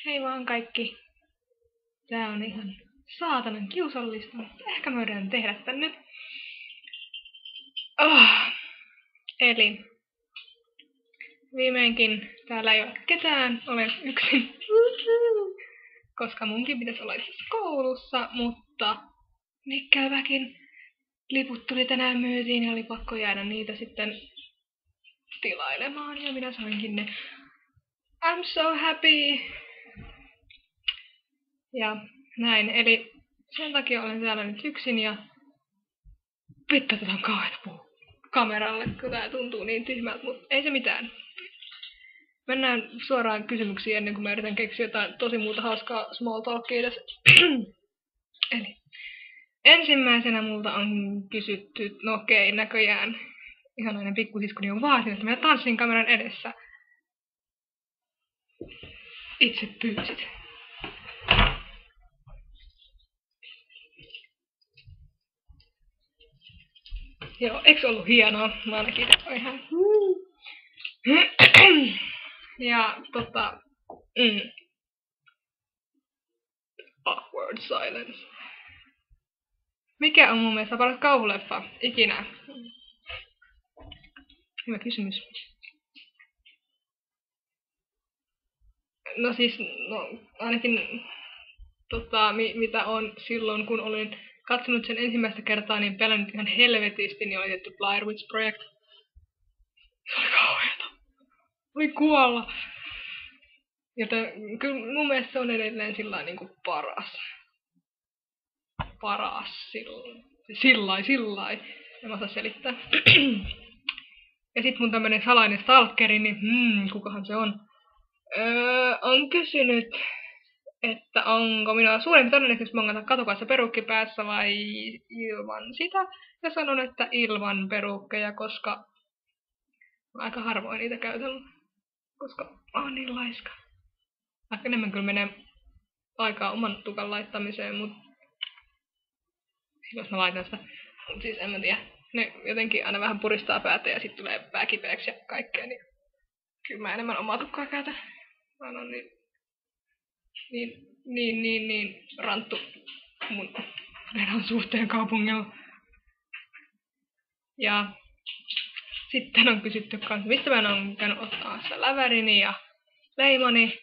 Hei vaan kaikki. Tää on ihan saatanan kiusallista, mutta ehkä mä yritän tehdä tän nyt. Eli viimeinkin täällä ei ole ketään, olen yksin. Koska munkin pitäisi olla itse koulussa, mutta mikäväkin liput tuli tänään myytiin ja oli pakko jäädä niitä sitten tilailemaan ja minä sainkin ne. I'm so happy! Ja näin, eli sen takia olen täällä nyt yksin ja vittu tätä on kauheeta puhua kameralle, kun tää tuntuu niin tyhmältä, mutta ei se mitään. Mennään suoraan kysymyksiin ennen kuin mä yritän keksiä jotain tosi muuta hauskaa small talkia tässä. Eli ensimmäisenä multa on kysytty, no okei, näköjään ihanainen pikkusiskoni on vaatinut, että mä tanssin kameran edessä. Itse pyysit. Joo, eikö ollut hienoa? Mä ainakin ihan. Ja awkward silence. Mikä on mun mielestä paras kauhuleffa ikinä? Hyvä kysymys. No siis, ainakin mitä on silloin, kun olin katsonut sen ensimmäistä kertaa, niin pelännyt ihan helvetisti, niin oli tietty Blair Witch Project. Se oli kauheeta. Voi kuolla. Joten kyllä mun mielestä se on edelleen sillain niinku paras. Sillai. En osaa selittää. Ja sit mun tämmönen salainen stalkeri, niin kukahan se on? On kysynyt, että onko minua suurempi todennäköisesti mongata katukaassa perukki päässä vai ilman sitä. Ja sanon, että ilman perukkeja, koska aika harvoin niitä käytän, koska on niin laiska. Ehkä enemmän kyllä menee aikaa oman tukan laittamiseen, mutta jos mä laitan sitä. Mut siis en mä tiedä. Ne jotenkin aina vähän puristaa päätä ja sit tulee pää kipeäksi ja kaikkea, niin kyllä mä enemmän omaa tukkaa käytän. Mä oon niin ranttu mun meidän suhteen kaupungilla. Ja sitten on kysytty kans, mistä mä oon käynyt ottamassa lävärini ja leimoni.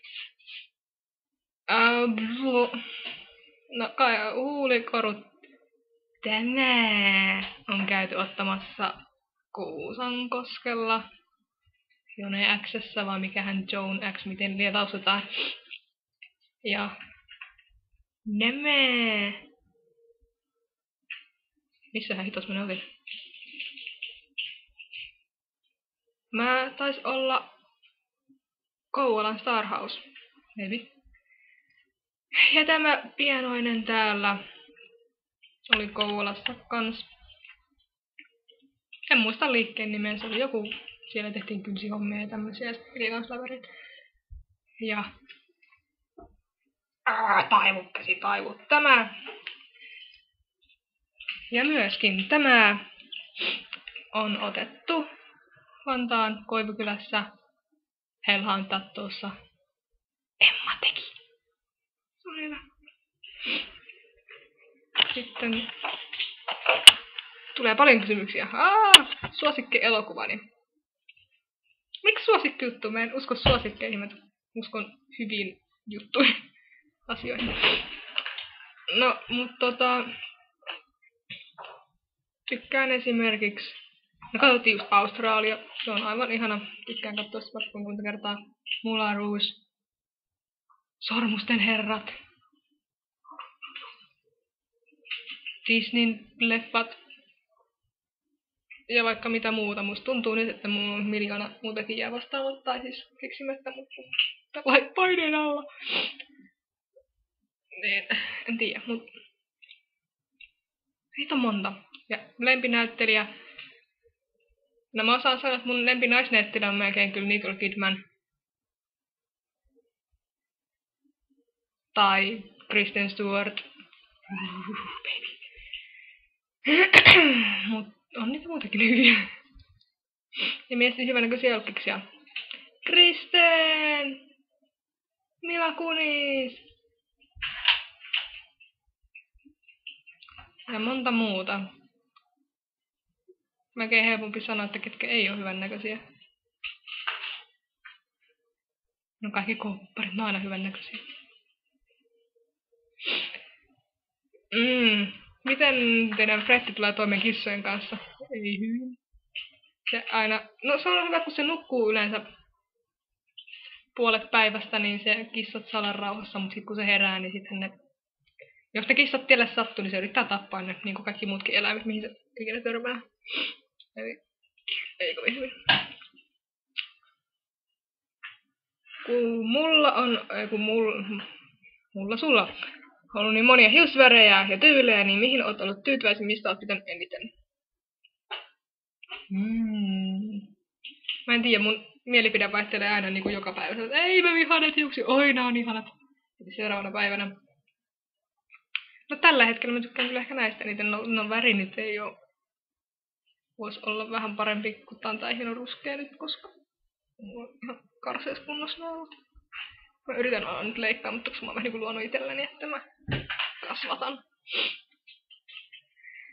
No kai huulikorut. Tämä on käyty ottamassa Kuusankoskella. Jone X:ssä, vai mikähän Joan X, miten liian lausutaan. Ja nämä. Missähän hitos minä olin? Mä tais olla Kouvolan Star House. Maybe. Ja tämä pienoinen täällä oli Kouvolassa kans. En muista liikkeen nimen, se oli joku. Siellä tehtiin kynsihommia ja tämmösiä liikanslävärit. Ja taivu. Tämä. Ja myöskin tämä on otettu Vantaan Koivukylässä Hellhound Tattoossa. Emma teki. Se on hyvä. Sitten tulee paljon kysymyksiä. Suosikki elokuvani. Miksi suosikki juttu? Mä en usko suosikkeihin, mä uskon hyviin juttuihin, asioihin. No, tykkään esimerkiksi, katsottiin just Australia, se on aivan ihana, tykkään katsoa sitä vaikka monta kertaa. Moulin Rouge, Sormusten herrat, Disneyn leffat ja vaikka mitä muuta. Musta tuntuu nyt, että mulla on miljoona muutakin jää vastaamatta, tai siis keksimättä, mutta tällainen paineen alla. Niin, en tiedä, mut niitä on monta. Ja lempinäyttelijä. No mä osaan sanoa, että mun lempinaisnäyttelijä on melkein kyllä Nicole Kidman. Tai Kristen Stewart. Baby. Mut on niitä muutakin hyviä. Ja mielestäni hyvänäköisiä julkkiksia. Kristen! Mila kunis! Ja monta muuta. Mäkin helpompi sanoa, että ketkä ei ole hyvännäköisiä. No kaikki kopparit, ne on aina hyvännäköisiä. Miten teidän Fretti tulee toimeen kissojen kanssa? Ei hyvin. Se aina, no se on hyvä, kun se nukkuu yleensä puolet päivästä, niin se kissat saa olla rauhassa, mutta sitten kun se herää, niin sitten ne, jos ne kissat tielle sattuu, niin se yrittää tappaa ne, niin kuin kaikki muutkin eläimet, mihin se ikinä törmää. Eli ei kovin hyvin. Kun sulla on ollut niin monia hiusvärejä ja tyylejä, niin mihin olet ollut tyytyväisin, mistä olet pitänyt eniten? Mä en tiedä, mun mielipide vaihtelee aina niin kuin joka päivä. Että ei mä vihaan hiuksia, oi nää on ihanat. Eli seuraavana päivänä. No tällä hetkellä mä tykkään kyllä ehkä näistä eniten. No väri nyt ei oo. Vois olla vähän parempi, kun tää on tää hieno ruskea nyt, koska mulla on ihan karseessa kunnossa ollut. Mä yritän olla nyt leikkaa, mutta kun mä oon vähän niinku luonut itselleni, että mä kasvatan.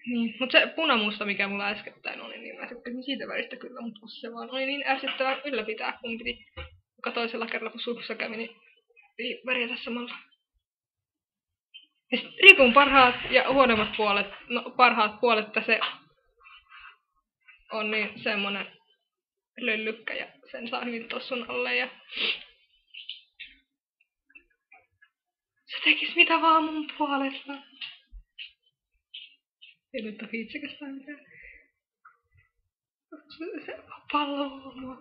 Niin, mut se punamusta, mikä mulla äskettäin oli, niin mä tykkäsin siitä väristä kyllä, mutta kun se vaan oli niin ärsyttävää ylläpitää, kun piti joka toisella kerralla, kun suussa kävi, niin piti värjätä samalla. Ja sit ripun parhaat ja huonommat puolet, no parhaat puolet, että se on niin semmonen löllykkä ja sen saa hyvin tossun alle ja se tekis mitä vaan mun puolesta. Ei nyt ole viitsekäs tai mitään. Se palloo mua.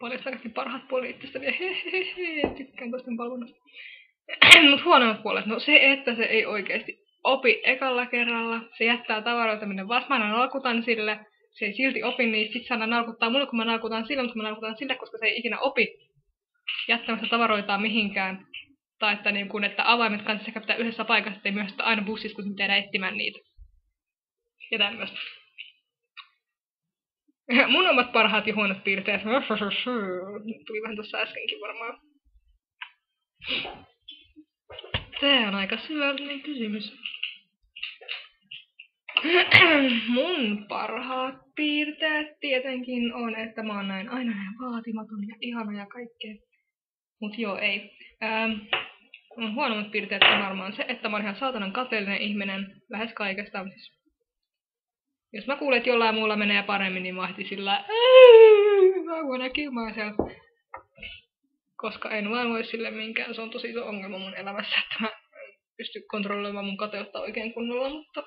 Paljastaa kaikki parhaat puolet itsestä vielä. Hehehe, tykkään toisten palvonnasta. Mut huonommat puolet, no se, että se ei oikeesti opi ekalla kerralla. Se jättää tavaroita minne vaan. Mä aina nalkutan sille. Se ei silti opi niistä. Sit se aina nalkuttaa mulle, kun mä nalkutan sille, mutta mä nalkutan sille, koska se ei ikinä opi jättämässä tavaroitaan mihinkään. Tai että, niin kun, että avaimet kanssa sekä pitää yhdessä paikassa, ettei myös aina bussissa, kun tehdään etsimään niitä. Ja tämmöstä. Mun omat parhaat ja huonot piirteet. Tuli vähän tuossa äskenkin varmaan. Tää on aika syvällinen kysymys. Mun parhaat piirteet tietenkin on, että mä oon näin aina näin vaatimaton ja ihana ja kaikkea. Mut joo, ei. Mun huonommat piirteet on varmaan se, että mä oon ihan saatanan kateellinen ihminen lähes kaikesta. Jos mä kuulen, että jollain muulla menee paremmin, niin mä ehtin sillä I wanna kill myself. Koska en vaan voi sille minkään, se on tosi iso ongelma mun elämässä, että mä en pysty kontrolloimaan mun kateutta oikein kunnolla, mutta...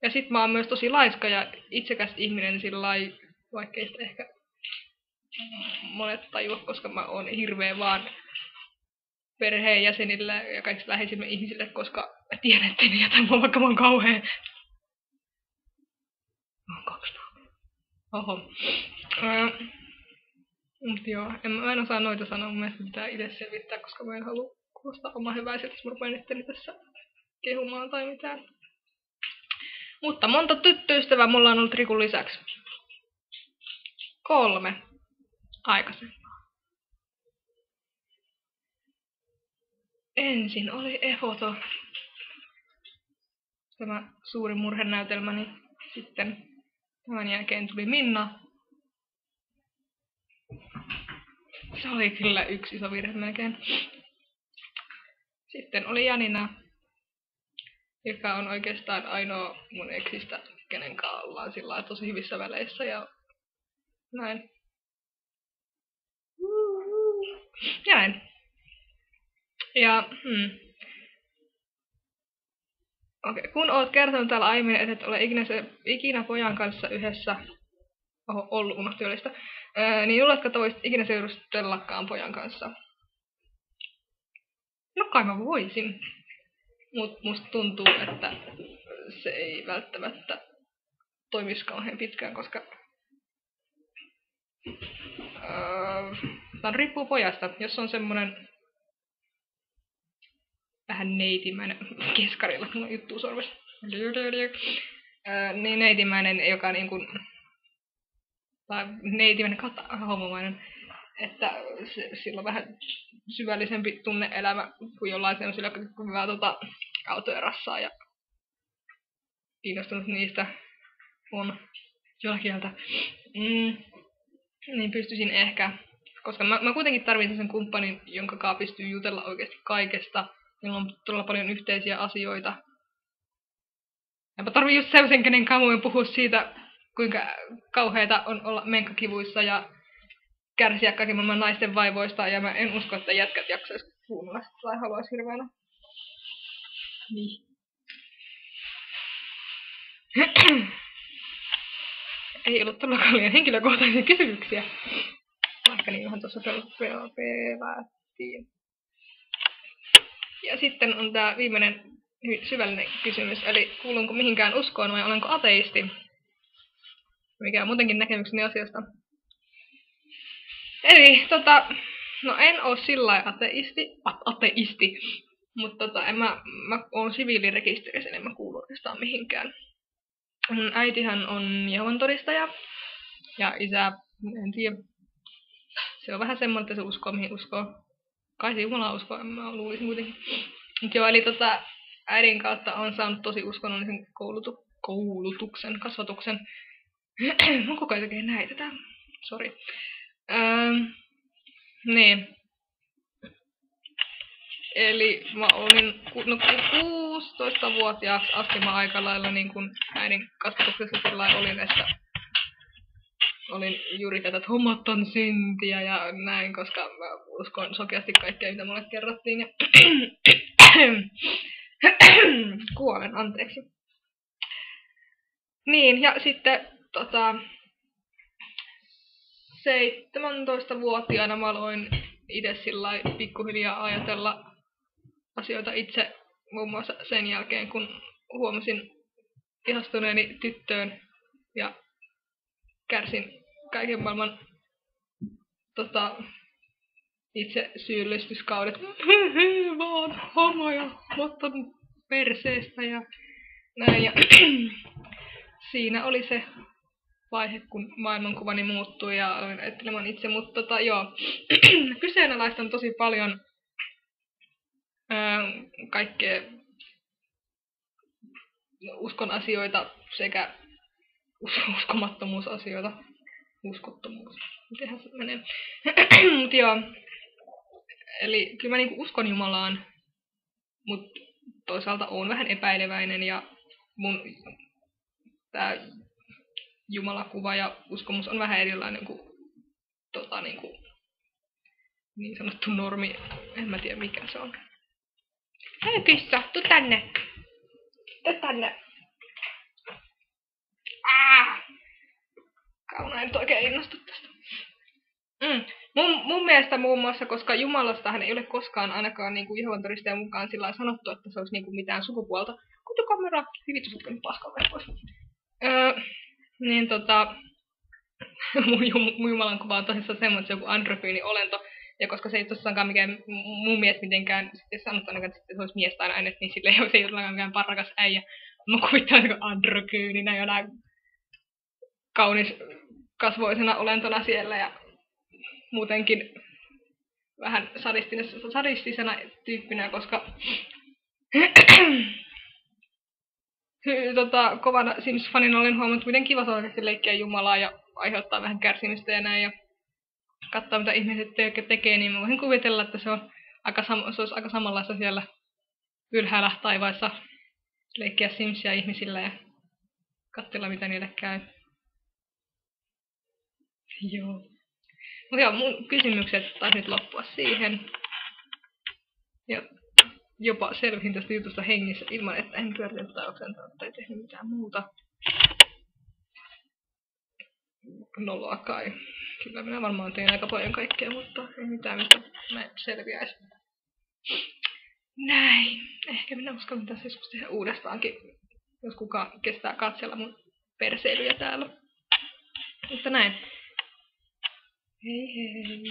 Ja sit mä oon myös tosi laiska ja itsekäs ihminen sillai, vaikkei sitä ehkä monet tajua, koska mä oon hirveä vaan perheenjäsenille ja kaikille läheisimmille ihmisille, koska mä tiedän, ettei ne jätä mua, vaikka mä oon kauhea. Mä oon 2 naamia. Oho. Mut joo, mä en osaa noita sanoa, mun mielestä pitää itse selvittää, koska mä en halua kuulostaa omaa hyväiseltä, jos mä rupean itteni tässä kehumaan tai mitään. Mutta monta tyttöystävää mulla on ollut Rikun lisäksi. 3. Aikaisempaa. Ensin oli Efoto. Tämä suuri murhenäytelmäni. Sitten tämän jälkeen tuli Minna. Se oli kyllä yksi iso virhe melkein. Sitten oli Janina, joka on oikeastaan ainoa mun eksistä, kenen kanssa ollaan sillä tosi hyvissä väleissä ja näin. Ja näin. Ja okei, kun oot kertonut täällä aiemmin, että et ole ikinä pojan kanssa yhdessä ollut unohtiolista, niin luuletko, että voisit ikinä seurustellakaan pojan kanssa? No kai mä voisin. Mut musta tuntuu, että se ei välttämättä toimisi kauhean pitkään, koska tää riippuu pojasta. Jos on semmonen vähän neitimäinen keskarilla, mulla on juttu sormessa. Niin neitimäinen, joka niin kuin, tai neitimäinen kautta homomainen, sillä on vähän syvällisempi tunne-elämä kuin jollain sellaisilla, jotka hyvää autoja rassaa ja kiinnostunut niistä on kieltä. Niin pystyisin ehkä, koska mä kuitenkin tarvitsen sen kumppanin, jonka kanssa pystyy jutella oikeasti kaikesta. Meillä on todella paljon yhteisiä asioita. Ja mä tarvitsen just sellaisen, kenen kanssa voin puhua siitä, kuinka kauheita on olla menkkakivuissa ja kärsiä kaiken maailman naisten vaivoista. Ja mä en usko, että jätkät jaksais kuunnella tai haluais hirveänä. Niin. Ei ollut todellakaan liian henkilökohtaisia kysymyksiä. Vaikka niin vähän tuossa pelättiin. Ja sitten on tää viimeinen hyvin syvällinen kysymys, eli kuulunko mihinkään uskoon vai olenko ateisti? Mikä on muutenkin näkemykseni asiasta. Eli no en oo sillä ateisti, mutta mä oon siviilirekisterissä, en mä kuulu oikeastaan mihinkään. Mun äitihän on Jehovan todistaja ja isä, en tiedä. Se on vähän semmoinen, että se uskoo mihin uskoo. Kai se Jumala uskoo, mä luulisin kuitenkin. Mut joo, eli äidin kautta on saanut tosi uskonnollisen koulutuksen, kasvatuksen. Mun koko ajan tekee näitä tää. Sori. Niin. Eli mä olin 16-vuotiaaksi asti mä aika lailla niin kun äidin kasvatuksessa sillä olin, että olin juuri tätä, että hommat on syntiä ja näin, koska mä uskon sokeasti kaikkea, mitä mulle kerrottiin. Ja kuolen, anteeksi. Niin, ja sitten 17-vuotiaana mä aloin itse sillai pikkuhiljaa ajatella asioita itse, muun muassa sen jälkeen, kun huomasin ihastuneeni tyttöön ja kärsin kaiken maailman itse syyllistyskaudet. Mä oon homo ja motton perseestä ja näin. Ja siinä oli se vaihe, kun maailmankuvani muuttui ja aloin ajattelemaan itse, mutta joo. Kyseenalaistan tosi paljon kaikkea uskon asioita sekä uskomattomuusasioita. Uskottomuus. Mitenhän se menee? Mut joo. Eli kyllä mä niinku uskon Jumalaan, mut toisaalta oon vähän epäileväinen ja mun tää Jumalakuva ja uskomus on vähän erilainen kuin niin sanottu normi. En mä tiedä mikä se on. Hei kissa, tuu tänne. Tuu tänne. Kauna, en oikein innostu tästä. Mun mielestä muun muassa, koska Jumalastahan ei ole koskaan ainakaan niin Jehovan todistajan mukaan sillä sanottu, että se olisi niin kuin mitään sukupuolta. Kutokamera, vittu sä oot paskaa pois. Niin mun Jumalan kuva on tosissaan semmoinen, että se on joku androgyyni olento. Ja koska se ei tosiaankaan mikään mun mies mitenkään sitten sanotaan, että se olisi mies tai nainen, niin sille se ei ole mikään parrakas äijä. Mä kuvittelen niin androgyyninä jonain kaunis kasvoisena olentona siellä ja muutenkin vähän sadistisena tyyppinä, koska kovana Sims-fanina olen huomannut, miten kiva se on oikeasti leikkiä Jumalaa ja aiheuttaa vähän kärsimystä ja näin. Ja katsoa, mitä ihmiset tekee, niin mä voisin kuvitella, että se olisi aika samanlaista siellä ylhäällä taivaissa leikkiä Simsia ihmisillä ja katsella, mitä niille käy. Joo. Mutta joo, mun kysymykset taisi nyt loppua siihen. Ja jopa selvisin tästä jutusta hengissä ilman, että en pyöritellyt tai oksentanut tai tehnyt mitään muuta. Noloa kai. Kyllä minä varmaan tein aika paljon kaikkea, mutta ei mitään, mistä mä selviäis. Näin. Ehkä minä uskallan tässä joskus tehdä uudestaankin, jos kukaan kestää katsella mun perseilyjä täällä. Mutta näin. Hei hei.